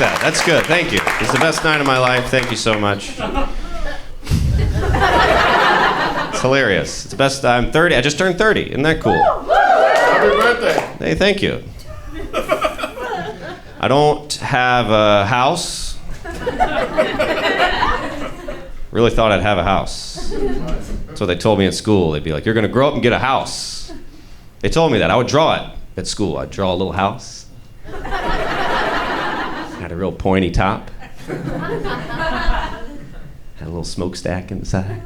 that. That's good. Thank you. It's the best night of my life. Thank you so much. It's hilarious. It's the best. I'm 30. I just turned 30. Isn't that cool? Happy birthday. Hey, thank you. I don't have a house. Really thought I'd have a house. That's what they told me in school. They'd be like, you're going to grow up and get a house. They told me that. I would draw it at school. I'd draw a little house. Had a real pointy top. Had a little smokestack in the side.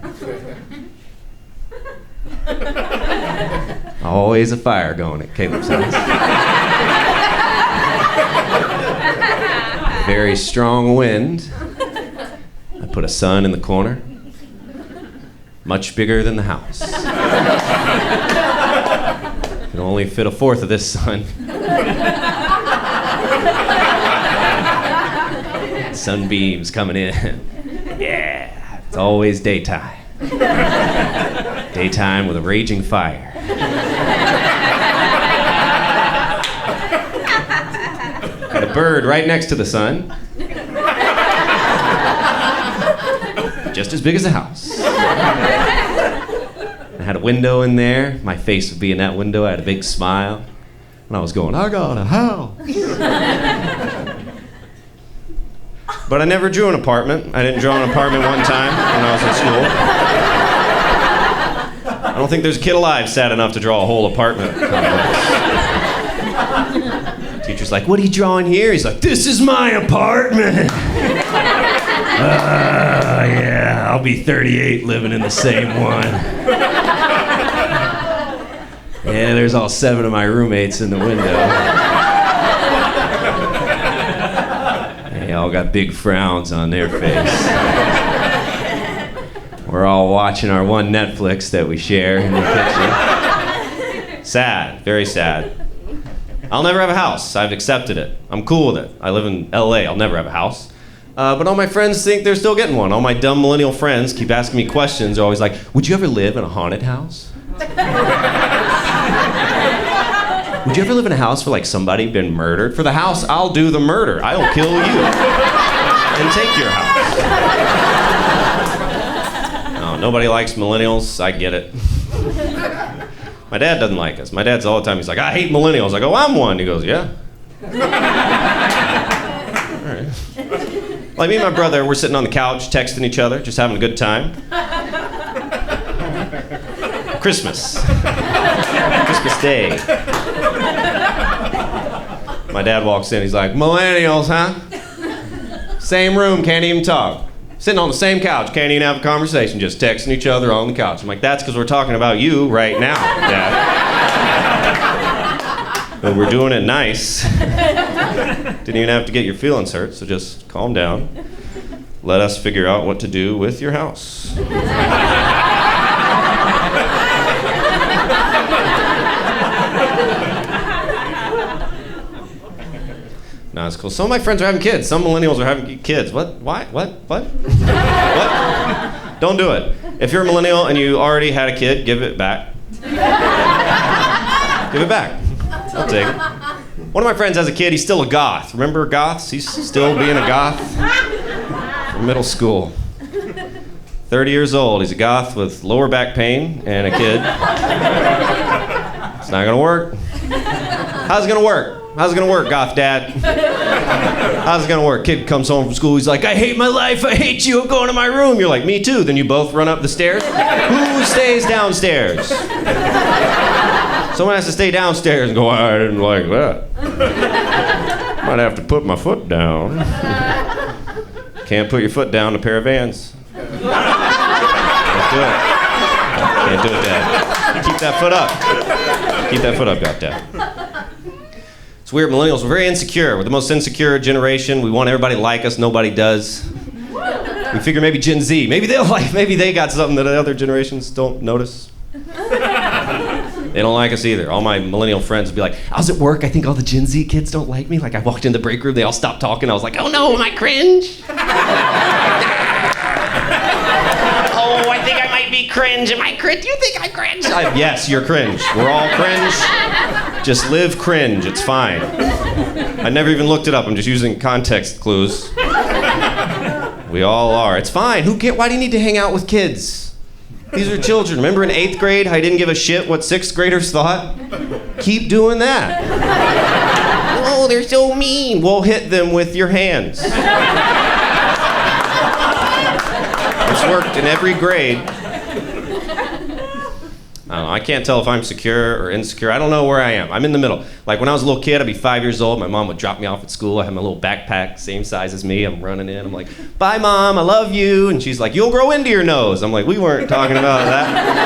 Always a fire going at Caleb's house. Very strong wind. I put a sun in the corner. Much bigger than the house. Can only fit a fourth of this sun. Sunbeams coming in. Yeah, it's always daytime. Daytime with a raging fire. Got a bird right next to the sun. Just as big as a house. I had a window in there. My face would be in that window. I had a big smile. And I was going, I got a house. But I never drew an apartment. I didn't draw an apartment one time when I was in school. I don't think there's a kid alive sad enough to draw a whole apartment complex. Teacher's like, what are you drawing here? He's like, this is my apartment. Yeah, I'll be 38 living in the same one. Yeah, there's all 7 of my roommates in the window. They all got big frowns on their face. We're all watching our one Netflix that we share in the kitchen. Sad, very sad. I'll never have a house. I've accepted it. I'm cool with it. I live in LA. I'll never have a house. But all my friends think they're still getting one. All my dumb millennial friends keep asking me questions. They're always like, would you ever live in a haunted house? Would you ever live in a house where like somebody been murdered? For the house, I'll do the murder. I'll kill you and take your house. No, nobody likes millennials. I get it. My dad doesn't like us. My dad's all the time, he's like, I hate millennials. I go, I'm one. He goes, yeah. All right. Like me and my brother, we're sitting on the couch texting each other, just having a good time. Christmas. Christmas Day. My dad walks in, he's like, millennials, huh? Same room, can't even talk. Sitting on the same couch, can't even have a conversation, just texting each other on the couch. I'm like, that's because we're talking about you right now, Dad. But we're doing it nice. Didn't even have to get your feelings hurt, so just calm down. Let us figure out what to do with your house. No, it's cool. Some of my friends are having kids. Some millennials are having kids. What? Why? What? What? Don't do it. If you're a millennial and you already had a kid, give it back. Give it back. I'll take it. One of my friends has a kid. He's still a goth. Remember goths? He's still being a goth from middle school. 30 years old. He's a goth with lower back pain and a kid. It's not going to work. How's it going to work? How's it going to work, goth dad? How's it going to work? Kid comes home from school. He's like, I hate my life. I hate you. I'm going to my room. You're like, me too. Then you both run up the stairs. Who stays downstairs? Someone has to stay downstairs and go, I didn't like that. Might have to put my foot down. Can't put your foot down in a pair of Vans. Can't do it. Can't do it, Dad. Keep that foot up. Keep that foot up, Dad. It's weird, millennials, we're very insecure. We're the most insecure generation. We want everybody to like us, nobody does. We figure maybe Gen Z, maybe they got something that other generations don't notice. They don't like us either. All my millennial friends would be like, I was at work, I think all the Gen Z kids don't like me. Like I walked in the break room, they all stopped talking. I was like, oh no, am I cringe? Oh, I think I might be cringe. Am I cringe? You think I'm cringe? Yes, you're cringe. We're all cringe. Just live cringe, it's fine. I never even looked it up, I'm just using context clues. We all are. It's fine. Why do you need to hang out with kids? These are children. Remember in 8th grade how I didn't give a shit what 6th graders thought? Keep doing that. Oh, they're so mean. Well, hit them with your hands. It's worked in every grade. I don't know, I can't tell if I'm secure or insecure. I don't know where I am. I'm in the middle. Like when I was a little kid, I'd be 5 years old. My mom would drop me off at school. I had my little backpack, same size as me. I'm running in. I'm like, bye, Mom. I love you. And she's like, you'll grow into your nose. I'm like, we weren't talking about that.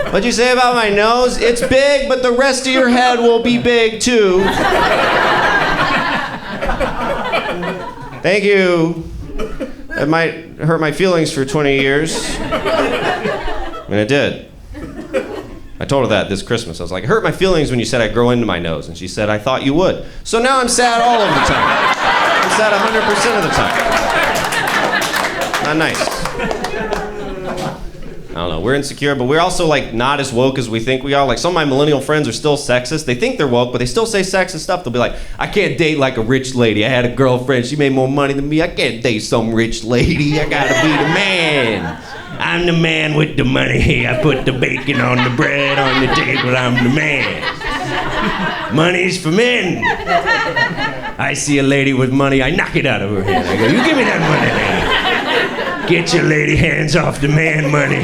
What'd you say about my nose? It's big, but the rest of your head will be big, too. Thank you. It might hurt my feelings for 20 years. I mean, it did. I told her that this Christmas. I was like, it hurt my feelings when you said I'd grow into my nose. And she said, I thought you would. So now I'm sad all of the time. I'm sad 100% of the time. Not nice. I don't know, we're insecure, but we're also like not as woke as we think we are. Like some of my millennial friends are still sexist. They think they're woke, but they still say sexist stuff. They'll be like, I can't date like a rich lady. I had a girlfriend, she made more money than me. I can't date some rich lady. I gotta be the man. I'm the man with the money. I put the bacon on the bread on the table. I'm the man. Money's for men. I see a lady with money. I knock it out of her hand. I go, you give me that money, lady. Get your lady hands off the man money.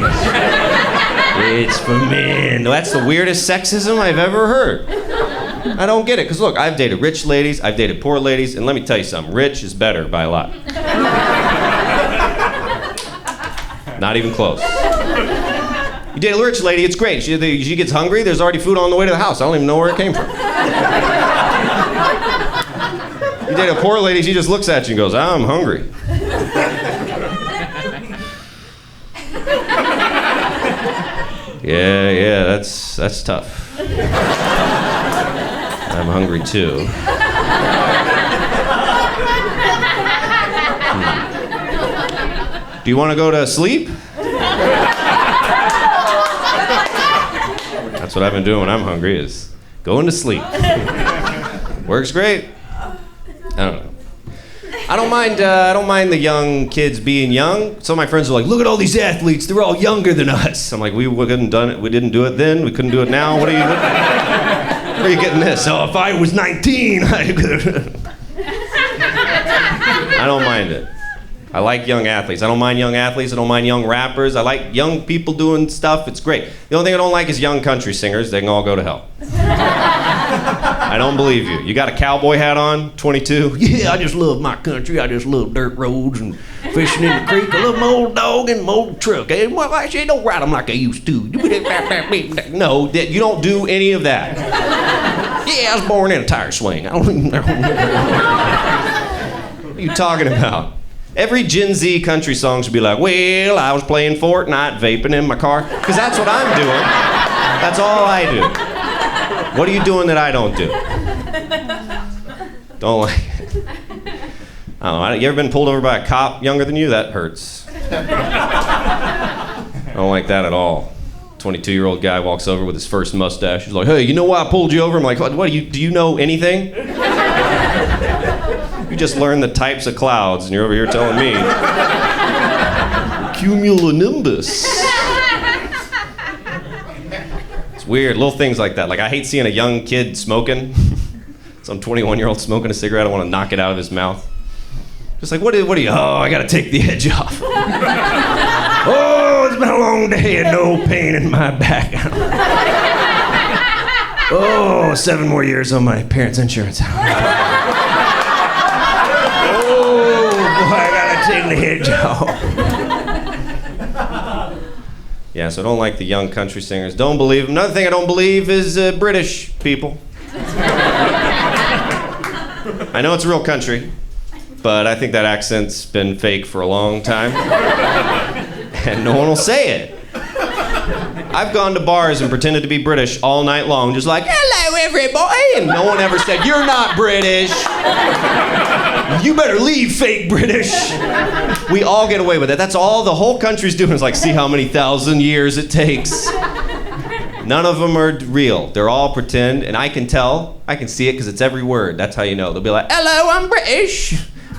It's for men. That's the weirdest sexism I've ever heard. I don't get it. Because look, I've dated rich ladies. I've dated poor ladies. And let me tell you something. Rich is better by a lot. Not even close. You date a rich lady, it's great. She gets hungry, there's already food on the way to the house. I don't even know where it came from. You date a poor lady, she just looks at you and goes, I'm hungry. Yeah, that's tough. I'm hungry too. Do you want to go to sleep? That's what I've been doing when I'm hungry, is going to sleep. Works great. I don't know. I don't mind the young kids being young. Some of my friends are like, look at all these athletes, they're all younger than us. I'm like, we couldn't done it. We didn't do it then. We couldn't do it now. Where are you getting this? Oh, if I was 19, I could. I don't mind it. I like young athletes. I don't mind young athletes. I don't mind young rappers. I like young people doing stuff. It's great. The only thing I don't like is young country singers. They can all go to hell. I don't believe you. You got a cowboy hat on, 22? Yeah, I just love my country. I just love dirt roads and fishing in the creek. I love my old dog and my old truck. And well, I say don't ride them like I used to. No, you don't do any of that. Yeah, I was born in a tire swing. I don't even know. What are you talking about? Every Gen Z country song should be like, well, I was playing Fortnite, vaping in my car. Because that's what I'm doing. That's all I do. What are you doing that I don't do? Don't like it. I don't know. You ever been pulled over by a cop younger than you? That hurts. I don't like that at all. 22-year-old guy walks over with his first mustache. He's like, hey, you know why I pulled you over? I'm like, what do you know anything? You just learned the types of clouds, and you're over here telling me. Cumulonimbus. It's weird, little things like that. Like, I hate seeing a young kid smoking. Some 21-year-old smoking a cigarette. I want to knock it out of his mouth. Just like, what are you? Oh, I got to take the edge off. Oh, it's been a long day and no pain in my back. Oh, 7 more years on my parents' insurance. I gotta take the hedge off. Yeah, so I don't like the young country singers. Don't believe them. Another thing I don't believe is British people. I know it's a real country, but I think that accent's been fake for a long time. And no one will say it. I've gone to bars and pretended to be British all night long, just like, hello everybody, and no one ever said, you're not British. You better leave, fake British. We all get away with it. That's all the whole country's doing is like, see how many thousand years it takes. None of them are real. They're all pretend, and I can tell. I can see it because it's every word. That's how you know. They'll be like, hello, I'm British.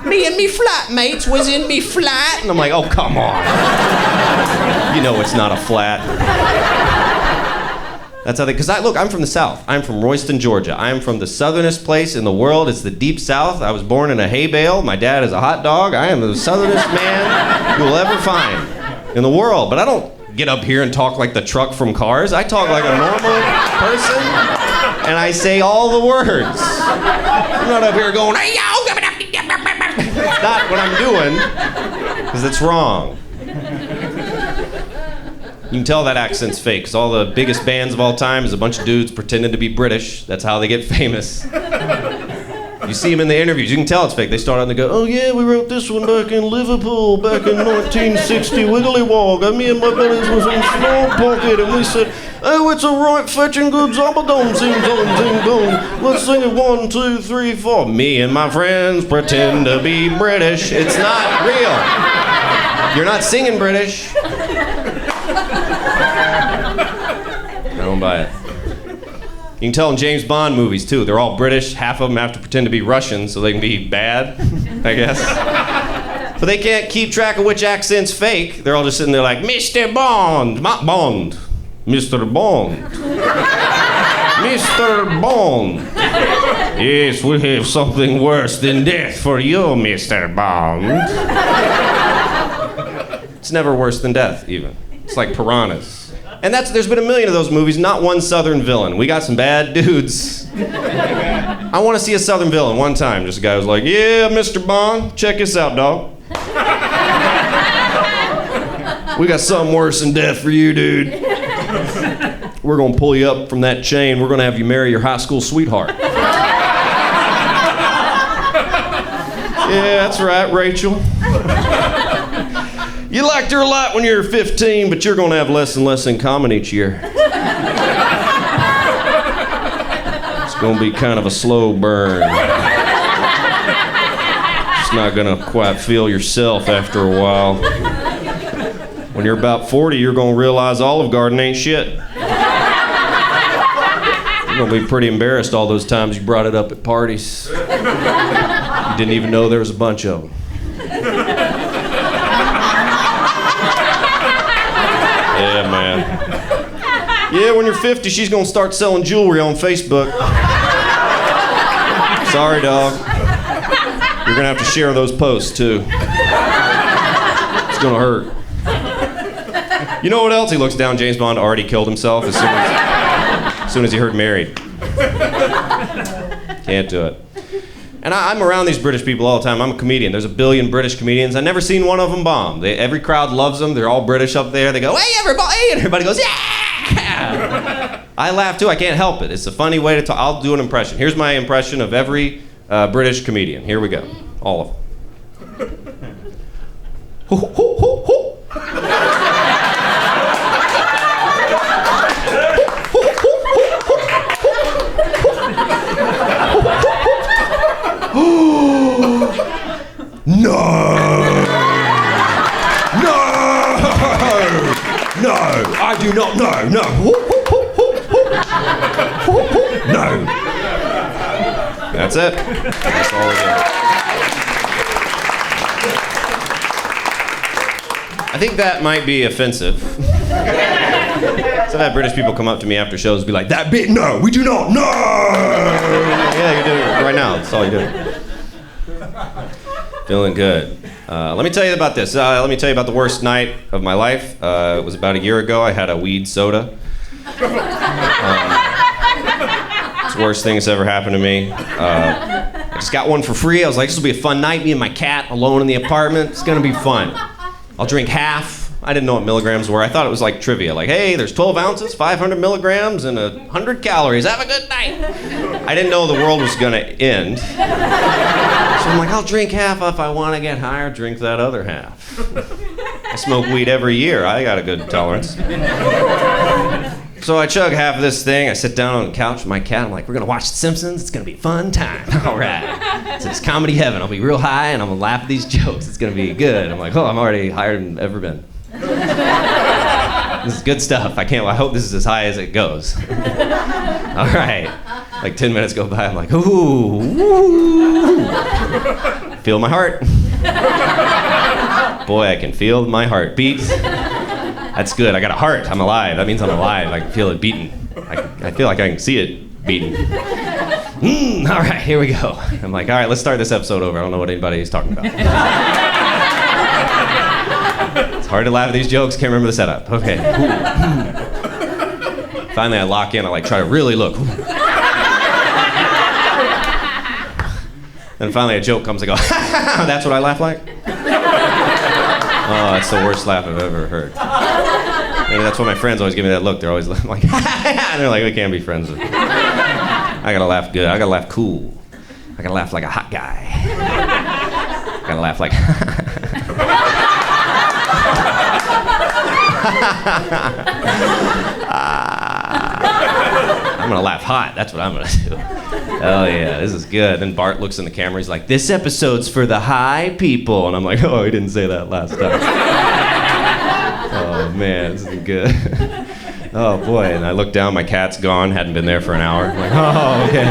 Me and me flatmates was in me flat. And I'm like, oh, come on. You know it's not a flat. That's how they, because look, I'm from the South. I'm from Royston, Georgia. I'm from the southernest place in the world. It's the deep South. I was born in a hay bale. My dad is a hot dog. I am the southernest man you will ever find in the world. But I don't get up here and talk like the truck from Cars. I talk like a normal person, and I say all the words. I'm not up here going, hey, yo! That's not what I'm doing, because it's wrong. You can tell that accent's fake, because all the biggest bands of all time is a bunch of dudes pretending to be British. That's how they get famous. You see them in the interviews, you can tell it's fake. They start out and they go, oh yeah, we wrote this one back in Liverpool, back in 1960, Wiggly Wog. Me and my buddies was in Small Pocket, and we said, oh, it's a right fetching good zombadome, zing zong, zing dong. Let's sing it 1, 2, 3, 4. Me and my friends pretend to be British. It's not real. You're not singing British. I don't buy it. You can tell in James Bond movies, too. They're all British. Half of them have to pretend to be Russian so they can be bad, I guess. But they can't keep track of which accent's fake. They're all just sitting there like, Mr. Bond, not Bond. Mr. Bond. Mr. Bond. Yes, we have something worse than death for you, Mr. Bond. It's never worse than death, even. It's like piranhas. And there's been a million of those movies, not one Southern villain. We got some bad dudes. I want to see a Southern villain one time. Just a guy was like, yeah, Mr. Bond, check this out, dog. We got something worse than death for you, dude. We're going to pull you up from that chain. We're going to have you marry your high school sweetheart. Yeah, that's right, Rachel. You liked her a lot when you were 15, but you're going to have less and less in common each year. It's going to be kind of a slow burn. It's not going to quite feel yourself after a while. When you're about 40, you're going to realize Olive Garden ain't shit. You're going to be pretty embarrassed all those times you brought it up at parties. You didn't even know there was a bunch of them. Yeah, man. Yeah, when you're 50, she's gonna start selling jewelry on Facebook. Sorry, dog. You're gonna have to share those posts, too. It's gonna hurt. You know what else? He looks down, James Bond already killed himself as soon as he heard married. Can't do it. And I'm around these British people all the time. I'm a comedian. There's a billion British comedians. I've never seen one of them bomb. Every crowd loves them. They're all British up there. They go, hey, everybody! And everybody goes, yeah! I laugh, too. I can't help it. It's a funny way to talk. I'll do an impression. Here's my impression of every British comedian. Here we go. All of them. Ho, ho, ho, ho. No! No! No! I do not know! No! No! That's it. That's all it is. I think that might be offensive. So I've had British people come up to me after shows and be like, that bit, no, we do not, no! Yeah, you're doing it right now. That's all you're doing. Feeling good. Let me tell you about this. Let me tell you about the worst night of my life. It was about a year ago. I had a weed soda. It's the worst thing that's ever happened to me. I just got one for free. I was like, this will be a fun night. Me and my cat alone in the apartment. It's going to be fun. I'll drink half. I didn't know what milligrams were. I thought it was like trivia. Like, hey, there's 12 ounces, 500 milligrams, and 100 calories. Have a good night. I didn't know the world was going to end. So I'm like, I'll drink half if I want to get higher, drink that other half. I smoke weed every year. I got a good tolerance. So I chug half of this thing. I sit down on the couch with my cat. I'm like, we're going to watch The Simpsons. It's going to be a fun time. All right. So it's comedy heaven. I'll be real high, and I'm going to laugh at these jokes. It's going to be good. I'm like, oh, I'm already higher than I've ever been. This is good stuff. I hope this is as high as it goes. All right. Like 10 minutes go by, I'm like, ooh, woo. Feel my heart. Boy, I can feel my heart beat. That's good. I got a heart. I'm alive. That means I'm alive. I can feel it beating. I feel like I can see it beating. All right, here we go. I'm like, all right, let's start this episode over. I don't know what anybody's talking about. It's hard to laugh at these jokes. Can't remember the setup. Okay. Finally, I lock in. I try to really look. Then finally, a joke comes. I go, that's what I laugh like? Oh, that's the worst laugh I've ever heard. Maybe that's why my friends always give me that look. They're always like, and they're like, we can't be friends. I gotta laugh good. I gotta laugh cool. I gotta laugh like a hot guy. I gotta laugh like. I'm gonna laugh hot. That's what I'm gonna do. Oh yeah, this is good. Then Bart looks in the camera. He's like, "This episode's for the high people," and I'm like, "Oh, he didn't say that last time." Oh man, this is good. Oh boy, and I look down. My cat's gone. Hadn't been there for an hour. I'm like, oh okay.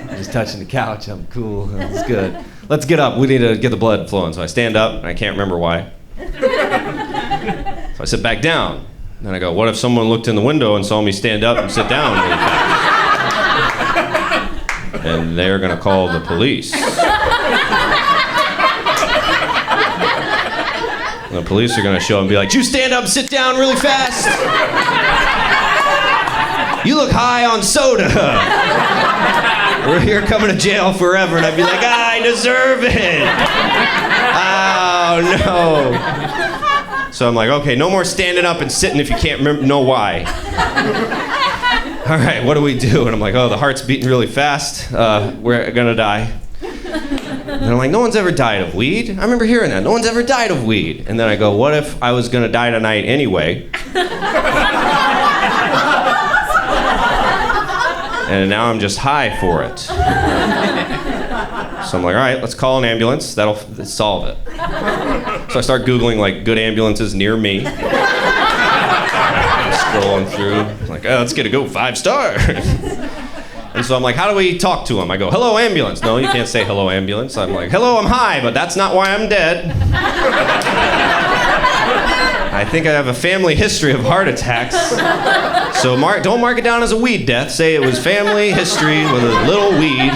I'm just touching the couch. I'm cool. That's good. Let's get up. We need to get the blood flowing. So I stand up, and I can't remember why. So I sit back down. Then I go, what if someone looked in the window and saw me stand up and sit down really fast? And they're gonna call the police. And the police are gonna show up and be like, you stand up and sit down really fast? You look high on soda. You're coming to jail forever. And I'd be like, I deserve it. Oh no. So I'm like, okay, no more standing up and sitting if you can't know why. All right, what do we do? And I'm like, oh, the heart's beating really fast. We're gonna die. And I'm like, no one's ever died of weed. I remember hearing that. No one's ever died of weed. And then I go, what if I was gonna die tonight anyway? And now I'm just high for it. So I'm like, all right, let's call an ambulance. That'll solve it. So I start Googling good ambulances near me. Scrolling through. I'm like, oh, let's get a go 5 stars. And so I'm like, how do we talk to them? I go, hello, ambulance. No, you can't say hello, ambulance. I'm like, hello, I'm high, but that's not why I'm dead. I think I have a family history of heart attacks. So don't mark it down as a weed death. Say it was family history with a little weed.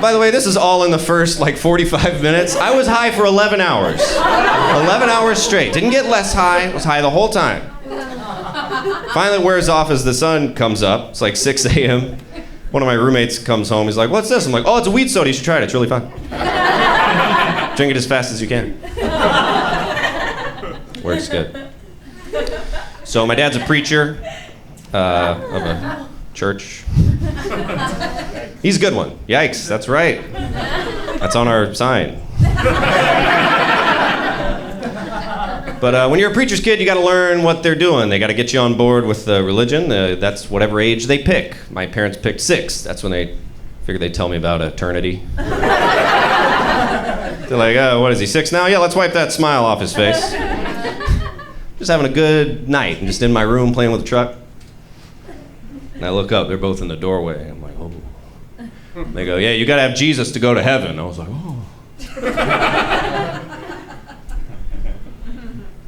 By the way, this is all in the first 45 minutes. I was high for 11 hours. 11 hours straight. Didn't get less high. Was high the whole time. Finally it wears off as the sun comes up. It's 6 a.m. One of my roommates comes home. He's like, what's this? I'm like, oh, it's a weed soda. You should try it. It's really fun. Drink it as fast as you can. Works good. So my dad's a preacher of a church. He's a good one. Yikes, that's right. That's on our sign. But when you're a preacher's kid, you got to learn what they're doing. They got to get you on board with religion. That's whatever age they pick. My parents picked 6. That's when they figured they'd tell me about eternity. They're like, oh, what is he, 6 now? Yeah, let's wipe that smile off his face. Just having a good night. I'm just in my room playing with the truck. And I look up, they're both in the doorway. I'm like, oh. And they go, yeah, you gotta have Jesus to go to heaven. I was like, oh.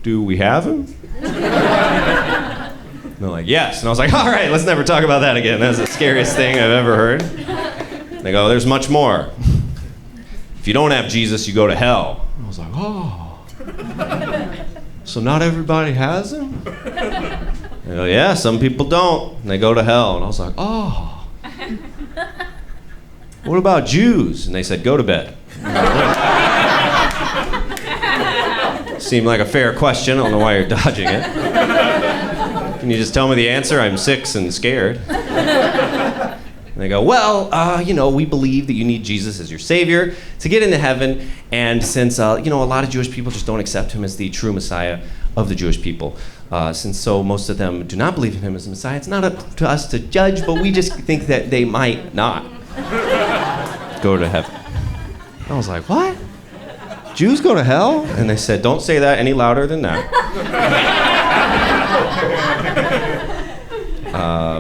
Do we have him? And they're like, yes. And I was like, all right, let's never talk about that again. That's the scariest thing I've ever heard. And they go, there's much more. If you don't have Jesus, you go to hell. And I was like, oh. So not everybody has him? They go, yeah, some people don't. And they go to hell. And I was like, oh. What about Jews? And they said, go to bed. Seemed like a fair question. I don't know why you're dodging it. Can you just tell me the answer? I'm 6 and scared. And they go, well, we believe that you need Jesus as your savior to get into heaven. And since, a lot of Jewish people just don't accept him as the true Messiah of the Jewish people, since most of them do not believe in him as the Messiah, it's not up to us to judge, but we just think that they might not go to heaven. I was like, what? Jews go to hell? And they said, don't say that any louder than that.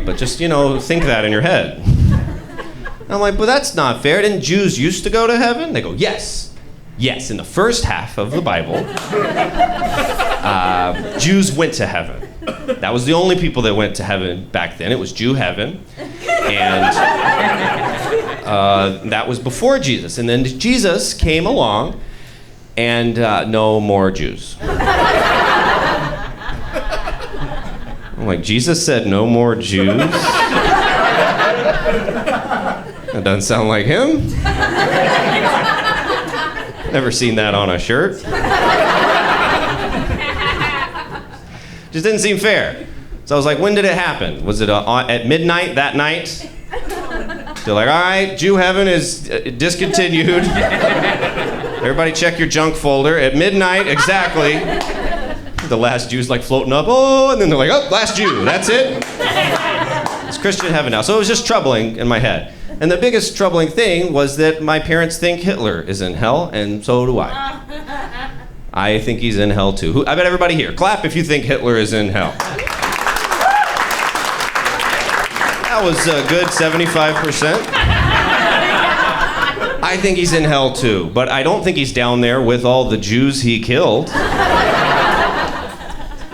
But just, think that in your head. I'm like, but that's not fair. Didn't Jews used to go to heaven? They go, yes. Yes, in the first half of the Bible, Jews went to heaven. That was the only people that went to heaven back then. It was Jew heaven. And that was before Jesus. And then Jesus came along, and no more Jews. I'm like, Jesus said no more Jews? That doesn't sound like him. Never seen that on a shirt. Just didn't seem fair. So I was like, when did it happen? Was it at midnight that night? They're like, all right, Jew heaven is discontinued. Everybody check your junk folder. At midnight, exactly. The last Jew's like floating up, oh, and then they're like, oh, last Jew, that's it. It's Christian heaven now. So it was just troubling in my head. And the biggest troubling thing was that my parents think Hitler is in hell, and so do I. I think he's in hell too. I bet everybody here, clap if you think Hitler is in hell. That was a good 75%. I think he's in hell too, but I don't think he's down there with all the Jews he killed.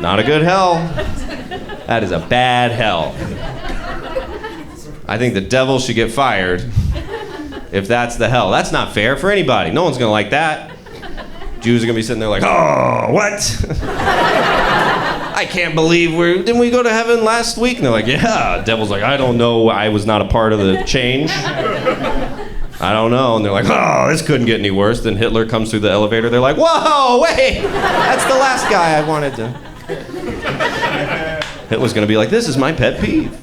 Not a good hell. That is a bad hell. I think the devil should get fired if that's the hell. That's not fair for anybody. No one's gonna like that. Jews are gonna be sitting there like, oh, what? I can't believe didn't we go to heaven last week? And they're like, yeah. Devil's like, I don't know. I was not a part of the change. I don't know. And they're like, oh, this couldn't get any worse. Then Hitler comes through the elevator. They're like, whoa, wait. That's the last guy I wanted to. Hitler's gonna be like, this is my pet peeve.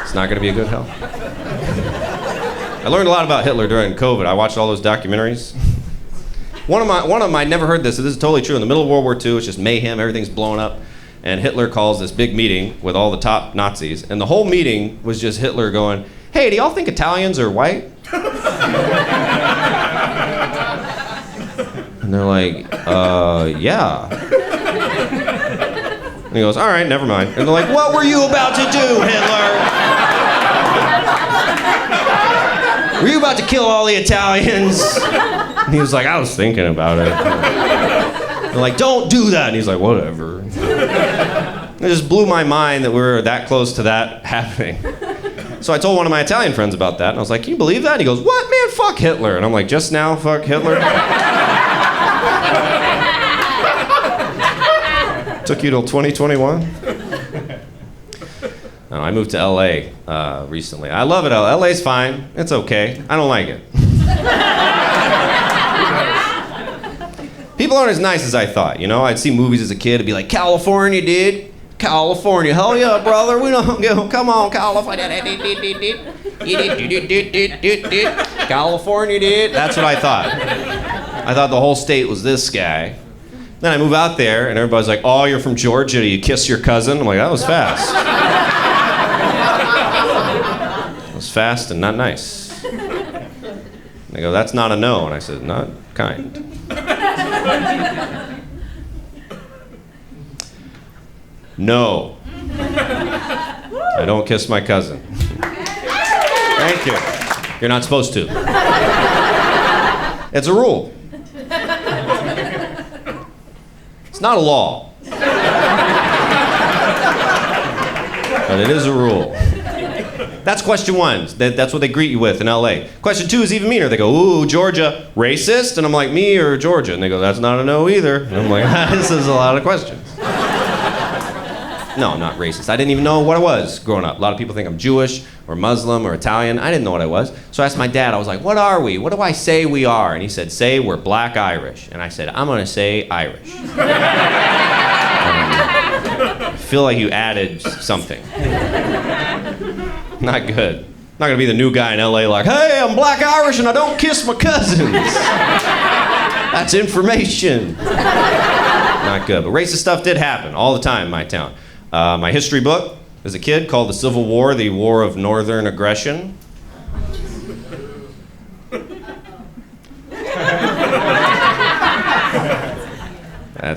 It's not gonna be a good hell. I learned a lot about Hitler during COVID. I watched all those documentaries. One of them, I never heard this, so this is totally true. In the middle of World War II, it's just mayhem, everything's blowing up. And Hitler calls this big meeting with all the top Nazis. And the whole meeting was just Hitler going, hey, do y'all think Italians are white? And they're like, yeah. And he goes, all right, never mind. And they're like, what were you about to do, Hitler? Were you about to kill all the Italians? And he was like, I was thinking about it. They're like, don't do that. And he's like, whatever. It just blew my mind that we were that close to that happening. So I told one of my Italian friends about that, and I was like, can you believe that? And he goes, what, man, fuck Hitler. And I'm like, just now, fuck Hitler? Took you till 2021? No, I moved to LA recently. I love it. LA's fine. It's okay. I don't like it. People aren't as nice as I thought, I'd see movies as a kid and be like, California, dude. California. Hell yeah, brother. We don't go. Come on, California. California, dude. That's what I thought. I thought the whole state was this guy. Then I move out there and everybody's like, oh, you're from Georgia. Do you kiss your cousin? I'm like, that was fast. It was fast and not nice. And they go, that's not a no. And I said, not kind. No. I don't kiss my cousin. Thank you. You're not supposed to. It's a rule. It's not a law. But it is a rule. That's question one. That's what they greet you with in LA. Question two is even meaner. They go, ooh, Georgia, racist? And I'm like, me or Georgia? And they go, that's not a no either. And I'm like, this is a lot of questions. No, I'm not racist. I didn't even know what I was growing up. A lot of people think I'm Jewish or Muslim or Italian. I didn't know what I was. So I asked my dad, I was like, what are we? What do I say we are? And he said, say we're Black Irish. And I said, I'm going to say Irish. I feel like you added something. Not good. Not going to be the new guy in LA like, hey, I'm Black Irish and I don't kiss my cousins. That's information. Not good. But racist stuff did happen all the time in my town. My history book as a kid called The Civil War, the War of Northern Aggression.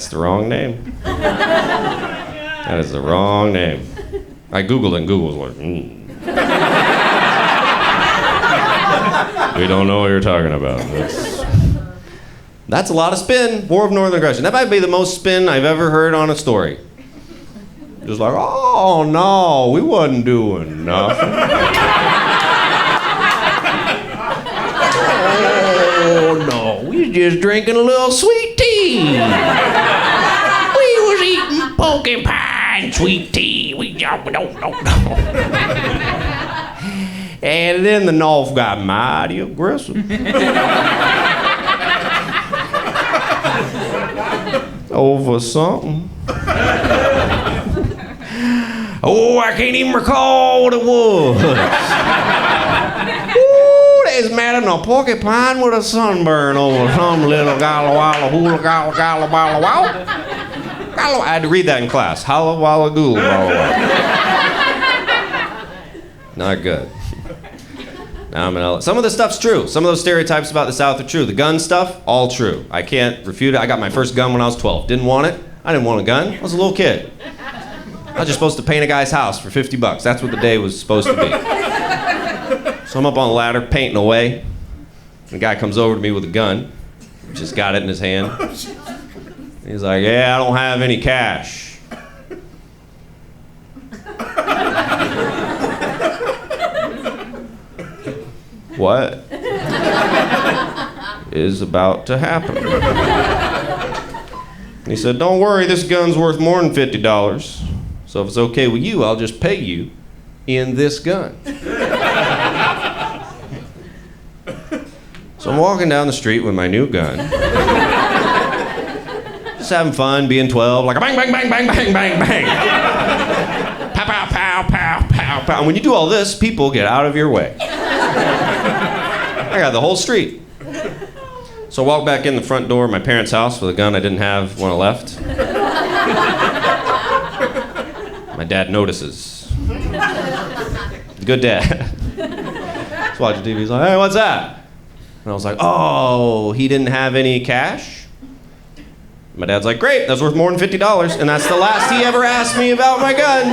That's the wrong name. That is the wrong name. I Googled it and Google was like, We don't know what you're talking about. That's a lot of spin. War of Northern Aggression. That might be the most spin I've ever heard on a story. Just like, oh no, we wasn't doing nothing. Oh no, we was just drinking a little sweet tea. We was eating pumpkin pie and sweet tea. We don't know. And then the North got mighty aggressive. Over something. Oh, I can't even recall what it was. Ooh, they was mad at a porcupine with a sunburn over some little galla walla hula galla galla walla wow. I had to read that in class. Holla walla gula walla walla. Not good. Now I'm gonna. Some of the stuff's true. Some of those stereotypes about the South are true. The gun stuff, all true. I can't refute it. I got my first gun when I was 12. Didn't want it. I didn't want a gun. I was a little kid. I was just supposed to paint a guy's house for $50. That's what the day was supposed to be. So I'm up on the ladder painting away. And the guy comes over to me with a gun. Just got it in his hand. He's like, yeah, I don't have any cash. What is about to happen? He said, don't worry, this gun's worth more than $50. So if it's okay with you, I'll just pay you in this gun. So I'm walking down the street with my new gun. Just having fun, being 12, like a bang, bang, bang, bang, bang, bang, bang. Pow, pow, pow, pow, pow, pow. And when you do all this, people get out of your way. I got the whole street. So I walked back in the front door of my parents' house with a gun I didn't have when I left. My dad notices. Good dad. He's watching TV, he's like, hey, what's that? And I was like, oh, he didn't have any cash? My dad's like, great, that's worth more than $50, and that's the last he ever asked me about my gun.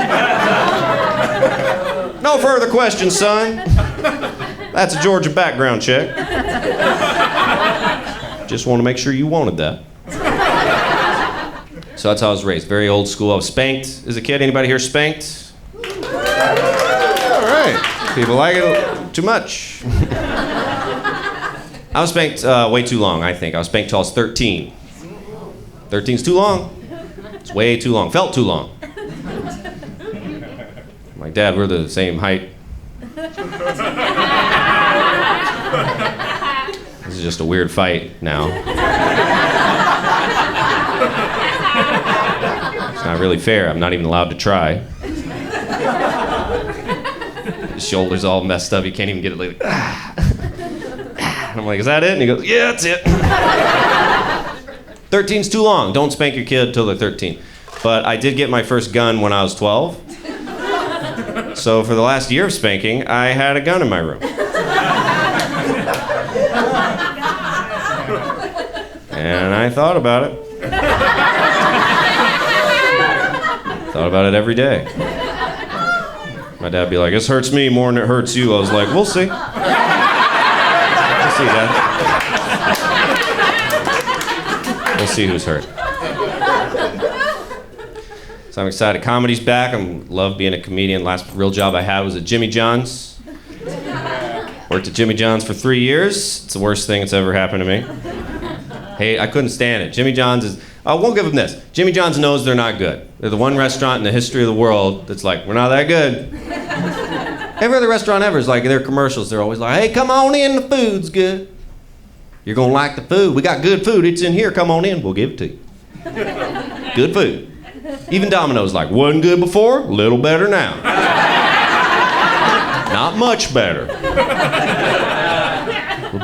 No further questions, son. That's a Georgia background check. Just want to make sure you wanted that. So that's how I was raised. Very old school. I was spanked as a kid. Anybody here spanked? All right. People like it too much. I was spanked way too long, I think. I was spanked till I was 13. 13's too long. It's way too long. Felt too long. My dad, we're the same height. This is just a weird fight now. It's not really fair. I'm not even allowed to try. His shoulder's all messed up. He can't even get it like, And I'm like, is that it? And he goes, yeah, that's it. 13's too long. Don't spank your kid till they're 13. But I did get my first gun when I was 12. So for the last year of spanking, I had a gun in my room. And I thought about it. Thought about it every day. My dad'd be like, this hurts me more than it hurts you. I was like, we'll see. We'll see, Dad. We'll see who's hurt. So I'm excited. Comedy's back. I love being a comedian. Last real job I had was at Jimmy John's. Worked at Jimmy John's for 3 years. It's the worst thing that's ever happened to me. Hey, I couldn't stand it. Jimmy John's is, I won't give them this. Jimmy John's knows they're not good. They're the one restaurant in the history of the world that's like, we're not that good. Every other restaurant ever is like, their commercials, they're always like, hey, come on in, the food's good. You're gonna like the food. We got good food, it's in here, come on in, we'll give it to you. Good food. Even Domino's like, wasn't good before, little better now. Not much better.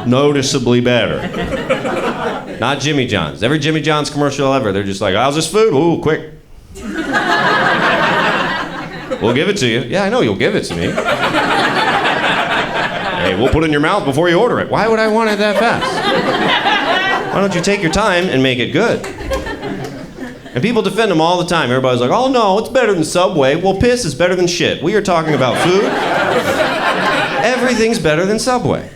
Noticeably better. Not Jimmy John's. Every Jimmy John's commercial ever, they're just like, how's this food? Ooh, quick. We'll give it to you. Yeah, I know you'll give it to me. Hey, we'll put it in your mouth before you order it. Why would I want it that fast? Why don't you take your time and make it good? And people defend them all the time. Everybody's like, oh no, it's better than Subway. Well, piss is better than shit. We are talking about food. Everything's better than Subway.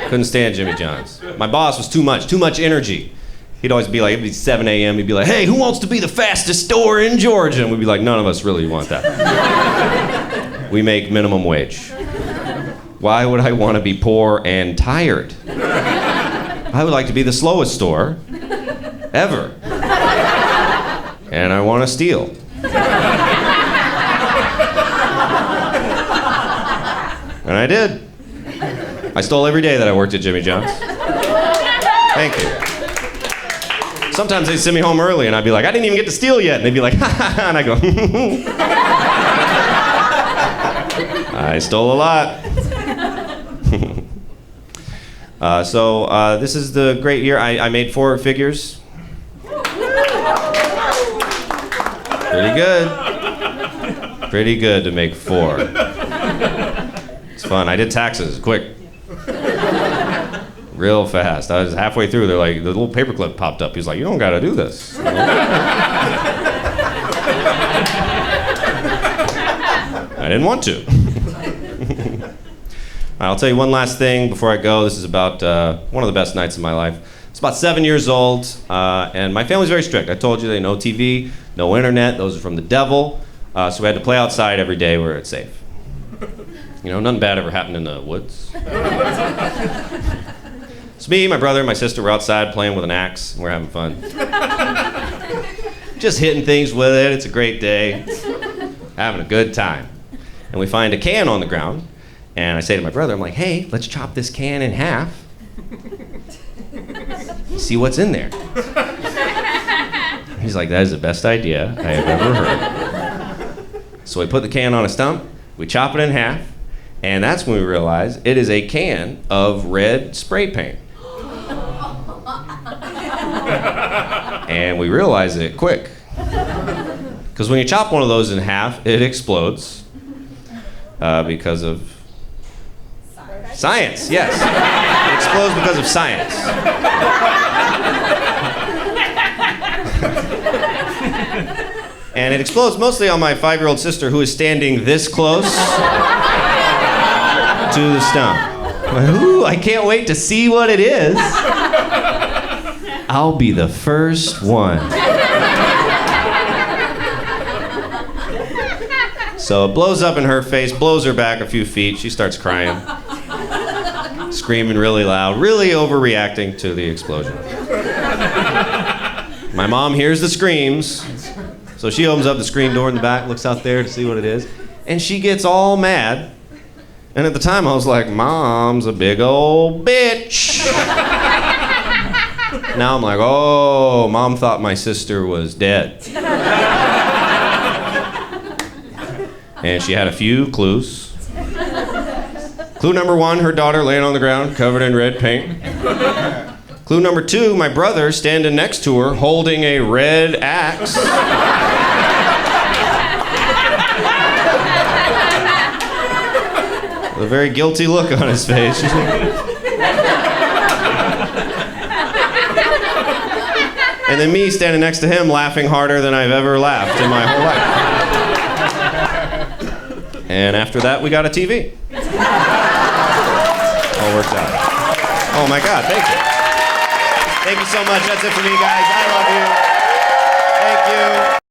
Couldn't stand Jimmy John's. My boss was too much energy. He'd always be like, it'd be 7 a.m., he'd be like, hey, who wants to be the fastest store in Georgia? And we'd be like, none of us really want that. We make minimum wage. Why would I want to be poor and tired? I would like to be the slowest store ever. And I want to steal. And I did. I stole every day that I worked at Jimmy John's. Thank you. Sometimes they'd send me home early and I'd be like, I didn't even get to steal yet. And they'd be like, ha ha ha. And I go, I stole a lot. So this is the great year. I made 4 figures. Pretty good. Pretty good to make 4. It's fun. I did taxes quick. Real fast. I was halfway through. They're like, the little paperclip popped up. He's like, you don't got to do this. I didn't want to. I'll tell you one last thing before I go. This is about one of the best nights of my life. It's about 7 years old, and my family's very strict. I told you, they no TV, no internet. Those are from the devil. So we had to play outside every day where it's safe. You know, nothing bad ever happened in the woods. It's me, my brother, and my sister. We're outside playing with an axe. And we're having fun. Just hitting things with it. It's a great day. Having a good time. And we find a can on the ground. And I say to my brother, I'm like, hey, let's chop this can in half. See what's in there. He's like, that is the best idea I have ever heard. So we put the can on a stump. We chop it in half. And that's when we realize it is a can of red spray paint. And we realize it quick. Because when you chop one of those in half, it explodes. Because of science, yes. It explodes because of science. And it explodes mostly on my 5-year-old sister, who is standing this close to the stump. Ooh, I can't wait to see what it is. I'll be the first one. So it blows up in her face, blows her back a few feet. She starts crying, screaming really loud, really overreacting to the explosion. My mom hears the screams, so she opens up the screen door in the back, looks out there to see what it is, and she gets all mad. And at the time, I was like, Mom's a big old bitch. Now I'm like, oh, Mom thought my sister was dead. And she had a few clues. Clue number 1, her daughter laying on the ground, covered in red paint. Clue number 2, my brother standing next to her, holding a red axe. With a very guilty look on his face. And then me standing next to him, laughing harder than I've ever laughed in my whole life. And after that, we got a TV. All worked out. Oh my God, thank you. Thank you so much. That's it for me, guys. I love you. Thank you.